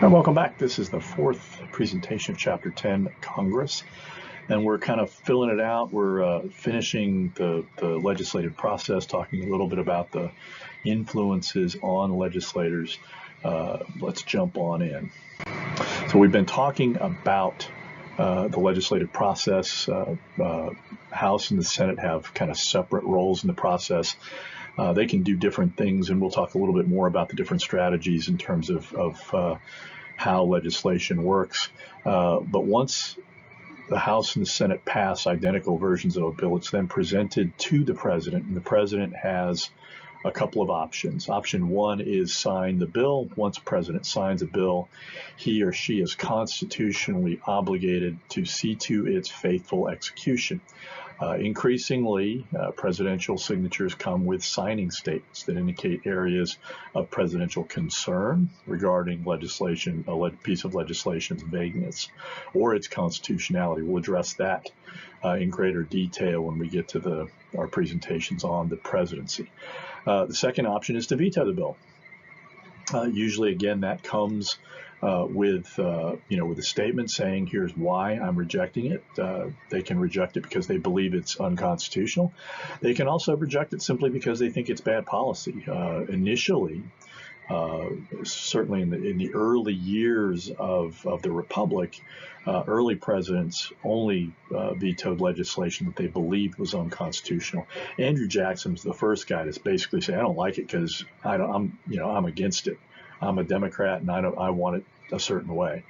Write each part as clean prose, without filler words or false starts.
And welcome back. This is the fourth presentation of Chapter 10, Congress, and we're kind of filling it out. We're finishing the legislative process, talking a little bit about the influences on legislators. Let's jump on in. So we've been talking about the legislative process. House and the Senate have kind of separate roles in the process. They can do different things, and we'll talk a little bit more about the different strategies in terms of how legislation works. But once the House and the Senate pass identical versions of a bill, it's then presented to the president, and the president has a couple of options. Option one is sign the bill. Once the president signs a bill, he or she is constitutionally obligated to see to its faithful execution. Increasingly, presidential signatures come with signing statements that indicate areas of presidential concern regarding legislation, a piece of legislation's vagueness or its constitutionality. We'll address that in greater detail when we get to our presentations on the presidency. The second option is to veto the bill. Usually, again, that comes with a statement saying, here's why I'm rejecting it. They can reject it because they believe it's unconstitutional. They can also reject it simply because they think it's bad policy. Initially, certainly in the early years of the Republic, early presidents only vetoed legislation that they believed was unconstitutional. Andrew Jackson was the first guy to basically say, I don't like it because I'm against it. I'm a Democrat and I want it a certain way.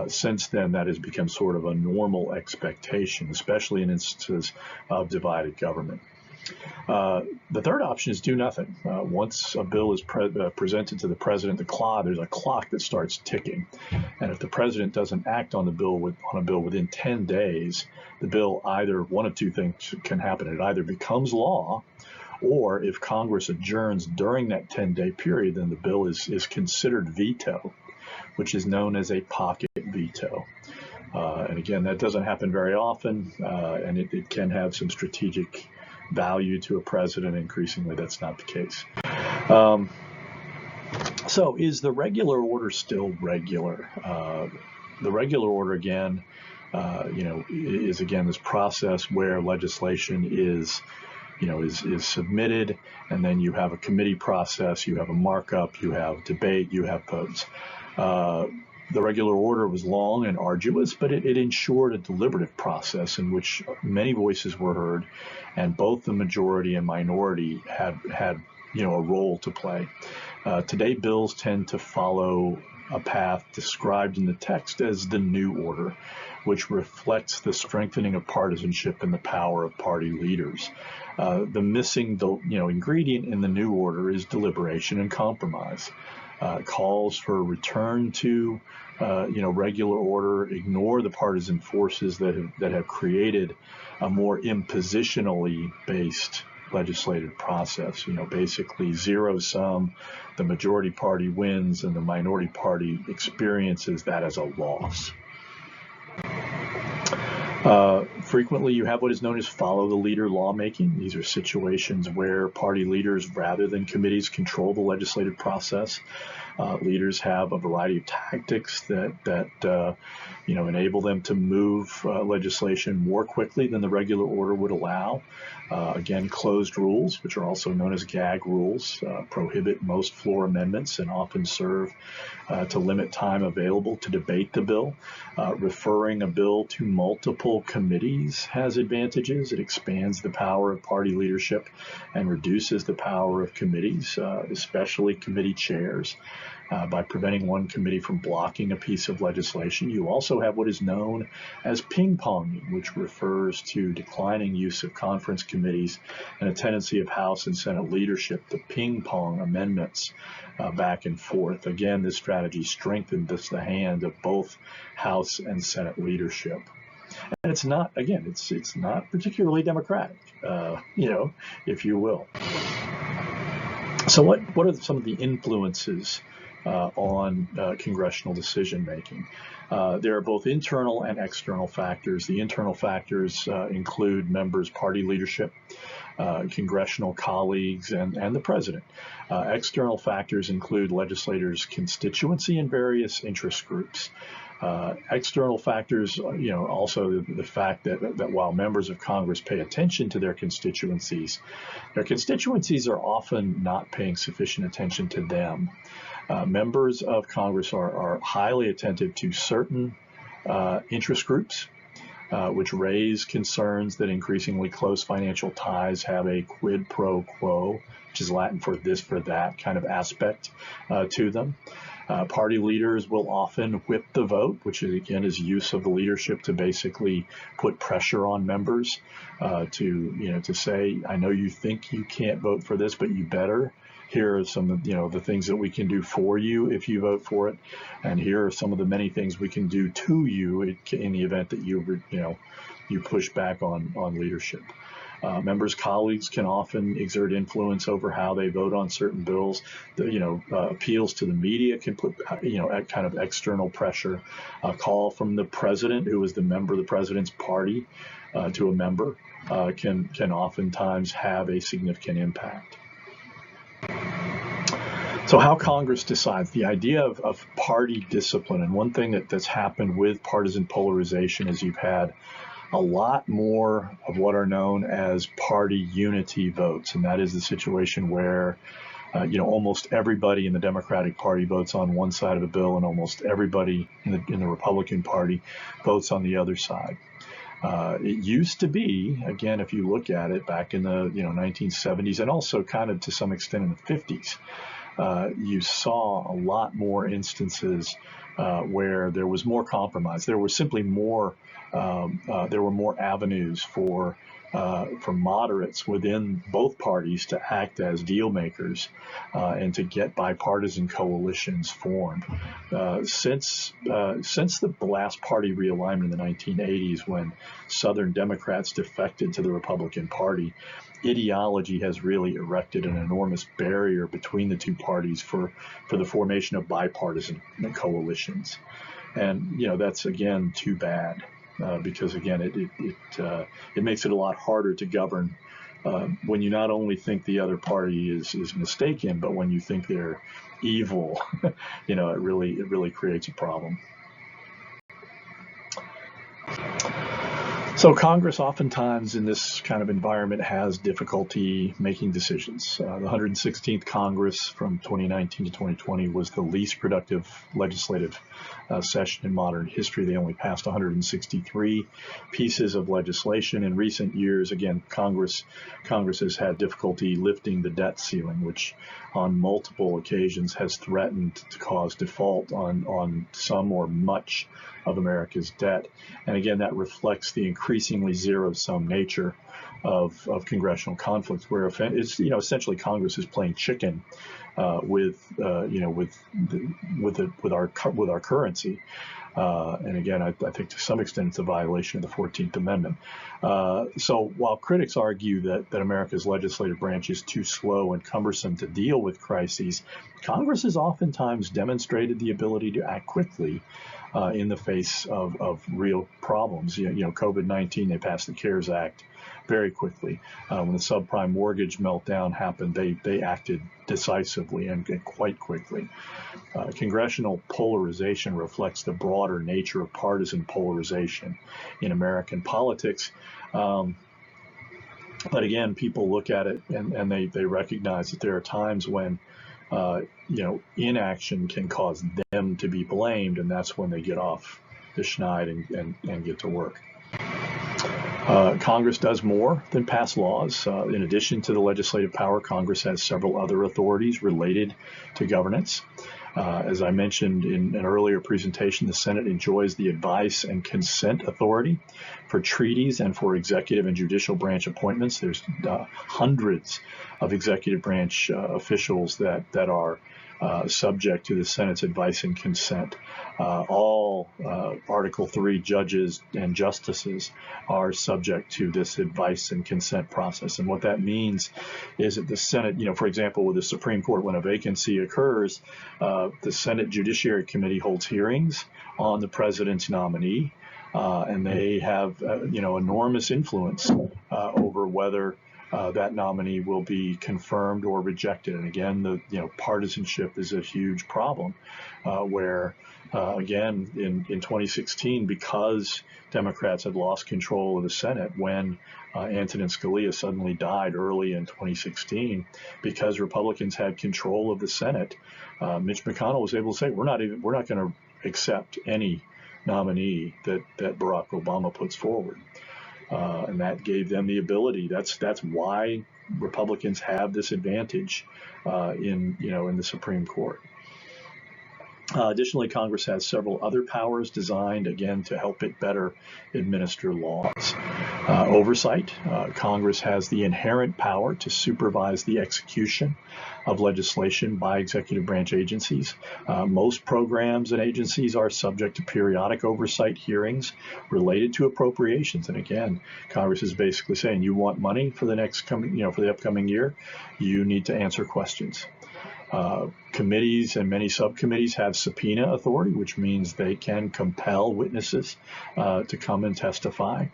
Since then, that has become sort of a normal expectation, especially in instances of divided government. The third option is do nothing. Once a bill is presented to the president, there's a clock that starts ticking. And if the president doesn't act on a bill within 10 days, the bill either one of two things can happen. It either becomes law, or if Congress adjourns during that 10-day period, then the bill is considered veto, which is known as a pocket veto. And again, that doesn't happen very often, and it can have some strategic value to a president. Increasingly, that's not the case. So is the regular order still regular? The regular order, again, is again this process where legislation is submitted, and then you have a committee process, you have a markup, you have debate, you have votes. The regular order was long and arduous, but it ensured a deliberative process in which many voices were heard, and both the majority and minority had a role to play. Today, bills tend to follow a path described in the text as the new order, which reflects the strengthening of partisanship and the power of party leaders. The missing ingredient in the new order is deliberation and compromise. Calls for return to regular order, ignore the partisan forces that have created a more impositionally based legislative process. Basically zero sum, the majority party wins and the minority party experiences that as a loss. Frequently, you have what is known as follow the leader lawmaking. These are situations where party leaders, rather than committees, control the legislative process. Leaders have a variety of tactics that enable them to move legislation more quickly than the regular order would allow. Again, closed rules, which are also known as gag rules, prohibit most floor amendments and often serve to limit time available to debate the bill. Referring a bill to multiple committees has advantages. It expands the power of party leadership and reduces the power of committees, especially committee chairs. By preventing one committee from blocking a piece of legislation. You also have what is known as ping-ponging, which refers to declining use of conference committees and a tendency of House and Senate leadership to ping-pong amendments back and forth. Again, this strategy strengthened the hand of both House and Senate leadership. And it's not particularly democratic, if you will. So what are some of the influences on congressional decision making? There are both internal and external factors. The internal factors include members' party leadership. congressional colleagues, and the president. External factors include legislators' constituency and various interest groups. External factors, also the fact that while members of Congress pay attention to their constituencies are often not paying sufficient attention to them. Members of Congress are highly attentive to certain interest groups, which raise concerns that increasingly close financial ties have a quid pro quo, which is Latin for this, for that kind of aspect to them. Party leaders will often whip the vote, which again is use of the leadership to basically put pressure on members to say, I know you think you can't vote for this, but you better. Here are some of the things that we can do for you if you vote for it, and here are some of the many things we can do to you in the event that you push back on leadership. Members' colleagues can often exert influence over how they vote on certain bills. Appeals to the media can put, kind of external pressure. A call from the president, who is the member of the president's party, to a member can oftentimes have a significant impact. So how Congress decides, the idea of party discipline, and one thing that's happened with partisan polarization is you've had a lot more of what are known as party unity votes, and that is the situation where almost everybody in the Democratic Party votes on one side of a bill, and almost everybody in the Republican Party votes on the other side. It used to be, again, if you look at it back in the 1970s, and also kind of to some extent in the 50s, you saw a lot more instances where there was more compromise. There was simply more. There were more avenues for moderates within both parties to act as deal makers and to get bipartisan coalitions formed. Since the last party realignment in the 1980s, when Southern Democrats defected to the Republican Party, ideology has really erected an enormous barrier between the two parties for the formation of bipartisan coalitions. And that's again too bad. Because again, it makes it a lot harder to govern when you not only think the other party is mistaken, but when you think they're evil. It really creates a problem. So Congress oftentimes in this kind of environment has difficulty making decisions. The 116th Congress from 2019 to 2020 was the least productive legislative session in modern history. They only passed 163 pieces of legislation. In recent years, again, Congress has had difficulty lifting the debt ceiling, which on multiple occasions has threatened to cause default on some or much of America's debt. And again, that reflects the increasingly zero-sum nature of congressional conflicts, where it's essentially Congress is playing chicken with our currency. And again, I think to some extent it's a violation of the 14th Amendment. So while critics argue that America's legislative branch is too slow and cumbersome to deal with crises, Congress has oftentimes demonstrated the ability to act quickly in the face of real problems. COVID-19, they passed the CARES Act very quickly. When the subprime mortgage meltdown happened, they acted decisively and quite quickly. Congressional polarization reflects the broader nature of partisan polarization in American politics. But again, people look at it and they recognize that there are times when inaction can cause them to be blamed, and that's when they get off the schneid and get to work. Congress does more than pass laws. In addition to the legislative power, Congress has several other authorities related to governance. As I mentioned in an earlier presentation, the Senate enjoys the advice and consent authority for treaties and for executive and judicial branch appointments. There's hundreds of executive branch officials that are subject to the Senate's advice and consent. All Article 3 judges and justices are subject to this advice and consent process. And what that means is that the Senate, for example, with the Supreme Court, when a vacancy occurs, the Senate Judiciary Committee holds hearings on the president's nominee, and they have, enormous influence over whether that nominee will be confirmed or rejected. And again, partisanship is a huge problem, where again in 2016, because Democrats had lost control of the Senate when Antonin Scalia suddenly died early in 2016, because Republicans had control of the Senate, Mitch McConnell was able to say, we're not going to accept any nominee that Barack Obama puts forward. And that gave them the ability. That's why Republicans have this advantage in the Supreme Court. Additionally, Congress has several other powers designed, again, to help it better administer laws. Oversight. Congress has the inherent power to supervise the execution of legislation by executive branch agencies. Most programs and agencies are subject to periodic oversight hearings related to appropriations. And again, Congress is basically saying, you want money for the upcoming year, you need to answer questions. Committees and many subcommittees have subpoena authority, which means they can compel witnesses to come and testify.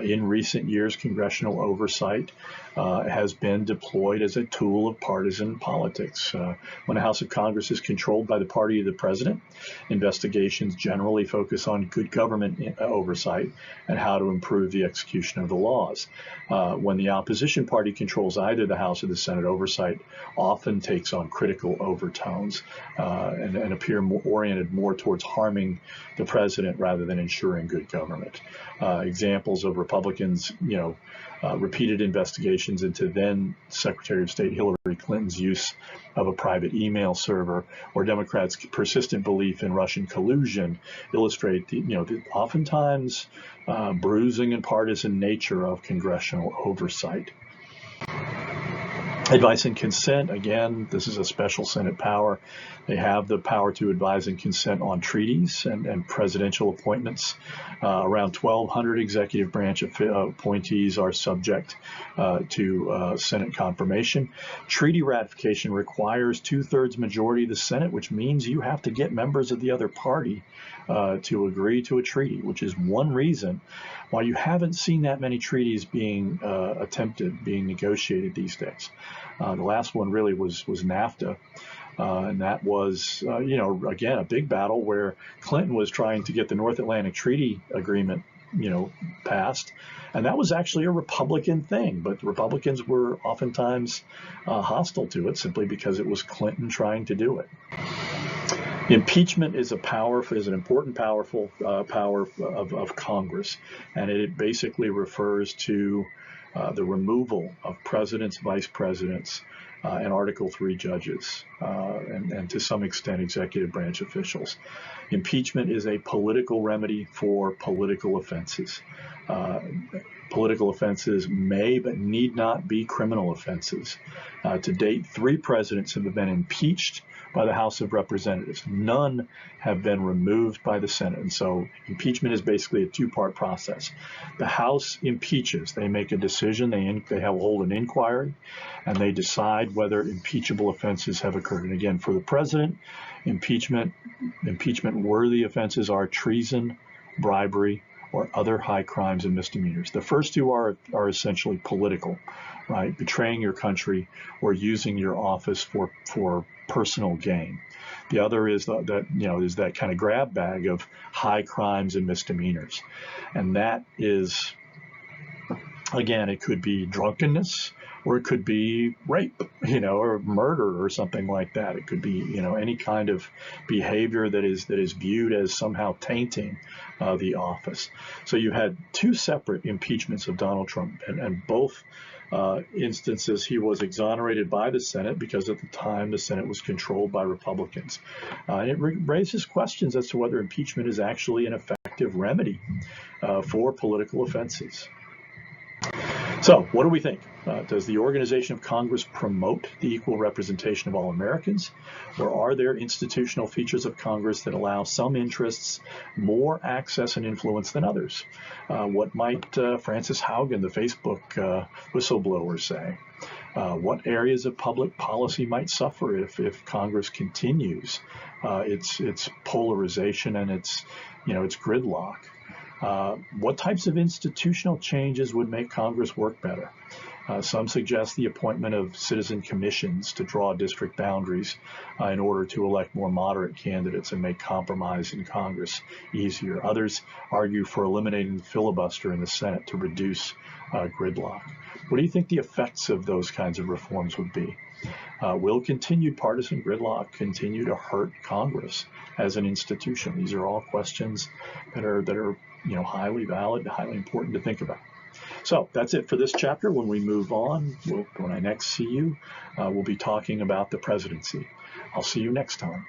In recent years, congressional oversight has been deployed as a tool of partisan politics. When the House of Congress is controlled by the party of the president, investigations generally focus on good government oversight and how to improve the execution of the laws. When the opposition party controls either the House or the Senate, oversight often takes on critical overtones and appear oriented more towards harming the president rather than ensuring good government. Examples of Republicans, repeated investigations into then Secretary of State Hillary Clinton's use of a private email server, or Democrats' persistent belief in Russian collusion, illustrate the oftentimes bruising and partisan nature of congressional oversight. Advice and consent, again, this is a special Senate power. They have the power to advise and consent on treaties and presidential appointments. Around 1,200 executive branch appointees are subject to Senate confirmation. Treaty ratification requires 2/3 majority of the Senate, which means you have to get members of the other party to agree to a treaty, which is one reason why you haven't seen that many treaties being being negotiated these days. The last one really was NAFTA. And that was, again, a big battle where Clinton was trying to get the North Atlantic Treaty Agreement, passed. And that was actually a Republican thing, but the Republicans were oftentimes hostile to it simply because it was Clinton trying to do it. Impeachment is an important, powerful power of Congress, and it basically refers to the removal of presidents, vice presidents, and Article III judges, and to some extent executive branch officials. Impeachment is a political remedy for political offenses. Political offenses may but need not be criminal offenses. To date, 3 presidents have been impeached by the House of Representatives. None have been removed by the Senate. And so impeachment is basically a 2-part process. The House impeaches. They make a decision. They hold an inquiry, and they decide whether impeachable offenses have occurred. And again, for the president, impeachment-worthy offenses are treason, bribery, or other high crimes and misdemeanors. The first 2 are essentially political, right? Betraying your country or using your office for personal gain. The other is that kind of grab bag of high crimes and misdemeanors. And that is, again, it could be drunkenness, or it could be rape, or murder or something like that. It could be, any kind of behavior that is viewed as somehow tainting the office. So you had 2 separate impeachments of Donald Trump, and both instances he was exonerated by the Senate because at the time the Senate was controlled by Republicans. And it raises questions as to whether impeachment is actually an effective remedy for political offenses. So what do we think? Does the organization of Congress promote the equal representation of all Americans, or are there institutional features of Congress that allow some interests more access and influence than others? What might Frances Haugen, the Facebook whistleblower, say? What areas of public policy might suffer if Congress continues its polarization and its gridlock? What types of institutional changes would make Congress work better? Some suggest the appointment of citizen commissions to draw district boundaries in order to elect more moderate candidates and make compromise in Congress easier. Others argue for eliminating the filibuster in the Senate to reduce gridlock. What do you think the effects of those kinds of reforms would be? Will continued partisan gridlock continue to hurt Congress as an institution? These are all questions that are highly valid, highly important to think about. So that's it for this chapter. When we move on, when I next see you, we'll be talking about the presidency. I'll see you next time.